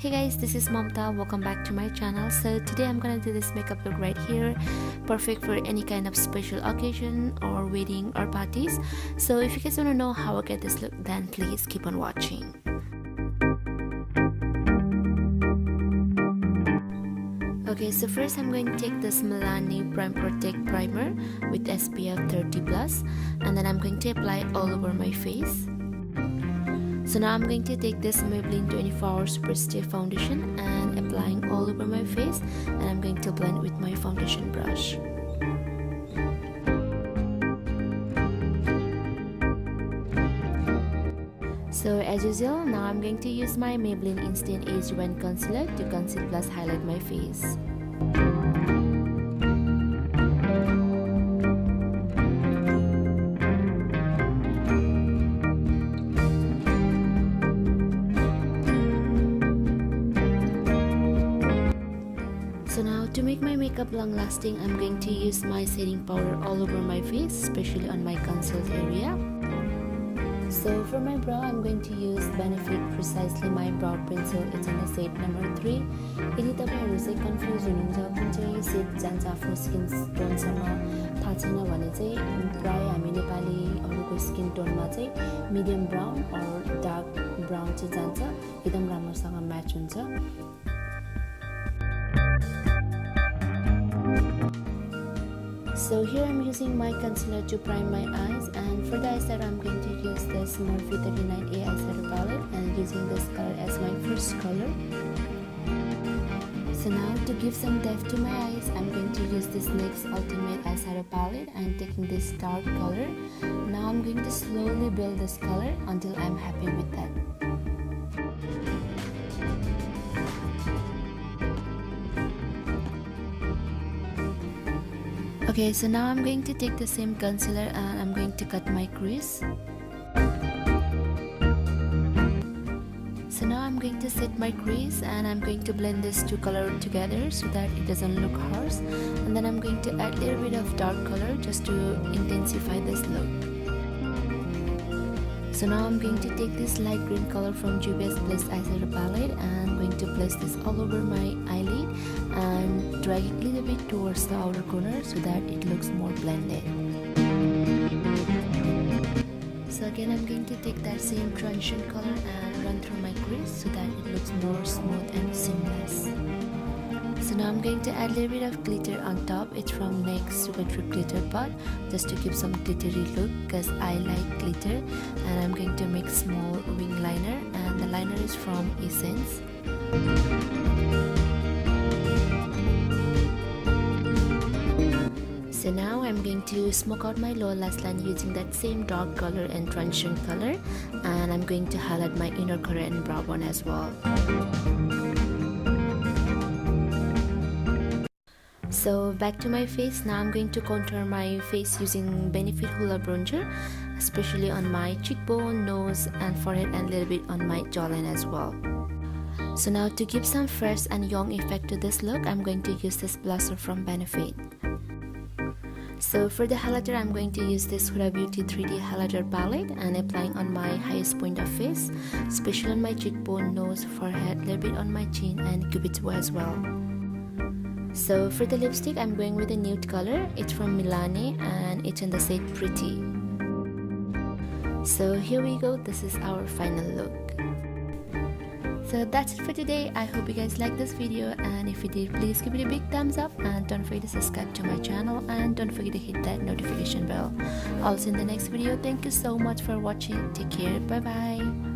Hey guys, this is Mamta. Welcome back to my channel. So today I'm gonna do this makeup look right here, perfect for any kind of special occasion or wedding or parties. So if you guys wanna know how I get this look, then please keep on watching. Okay, so first I'm going to take this Namastee Prime Protect Primer with SPF 30+, and then I'm going to apply all over my face. So now I'm going to take this Maybelline 24-Hour Super Stay Foundation and applying all over my face, and I'm going to blend with my foundation brush. So as usual, now I'm going to use my Maybelline Instant Age Rewind Concealer to conceal plus highlight my face. So now to make my makeup long lasting, I'm going to use my setting powder all over my face, especially on my concealed area. So for my brow, I'm going to use Benefit Precisely My Brow Pencil. It's in the shade number 3. यदि तपाईहरु चाहिँ confuse हुनुहुन्छ कुन चाहिँ said जान्छ आफ्नो skin टोनसँग थाहा छैन भने चाहिँ प्राय हामी नेपालीहरुको स्किन टोनमा चाहिँ मिडियम ब्राउन अर डार्क ब्राउन चाहिँ जान्छ, एकदम राम्रोसँग म्याच हुन्छ। So here I'm using my concealer to prime my eyes, and for the eyeshadow I'm going to use this Morphe 39A eyeshadow palette and using this color as my first color. So now to give some depth to my eyes, I'm going to use this NYX Ultimate eyeshadow palette and taking this dark color. Now I'm going to slowly build this color until I'm happy with that. Okay, so now I'm going to take the same concealer and I'm going to cut my crease. So now I'm going to set my crease and I'm going to blend these two colors together so that it doesn't look harsh. And then I'm going to add a little bit of dark color just to intensify this look. So now I'm going to take this light green color from Juvia's Bliss eyeshadow palette and I'm going to place this all over my eyelid and drag it a little bit towards the outer corner so that it looks more blended. So again I'm going to take that same transition color and run through my crease so that it looks more smooth and seamless. So now I'm going to add a little bit of glitter on top. It's from NYX Sugar Trip Glitter Pot, just to give some glittery look because I like glitter. And I'm going to make small wing liner, and the liner is from Essence. So now I'm going to smoke out my lower lash line using that same dark color and transition color, and I'm going to highlight my inner corner and brow bone as well. So back to my face. Now I'm going to contour my face using Benefit Hoola Bronzer, especially on my cheekbone, nose and forehead, and a little bit on my jawline as well. So now to give some fresh and young effect to this look, I'm going to use this blusher from Benefit. So for the highlighter, I'm going to use this Huda Beauty 3D highlighter palette and applying on my highest point of face, especially on my cheekbone, nose, forehead, a little bit on my chin and cupid's bow as well. So for the lipstick, I'm going with a nude color. It's from Milani and it's in the shade Pretty. So here we go. This is our final look. So that's it for today. I hope you guys liked this video, and if you did, please give it a big thumbs up and don't forget to subscribe to my channel and don't forget to hit that notification bell. I'll see you in the next video. Thank you so much for watching. Take care. Bye bye.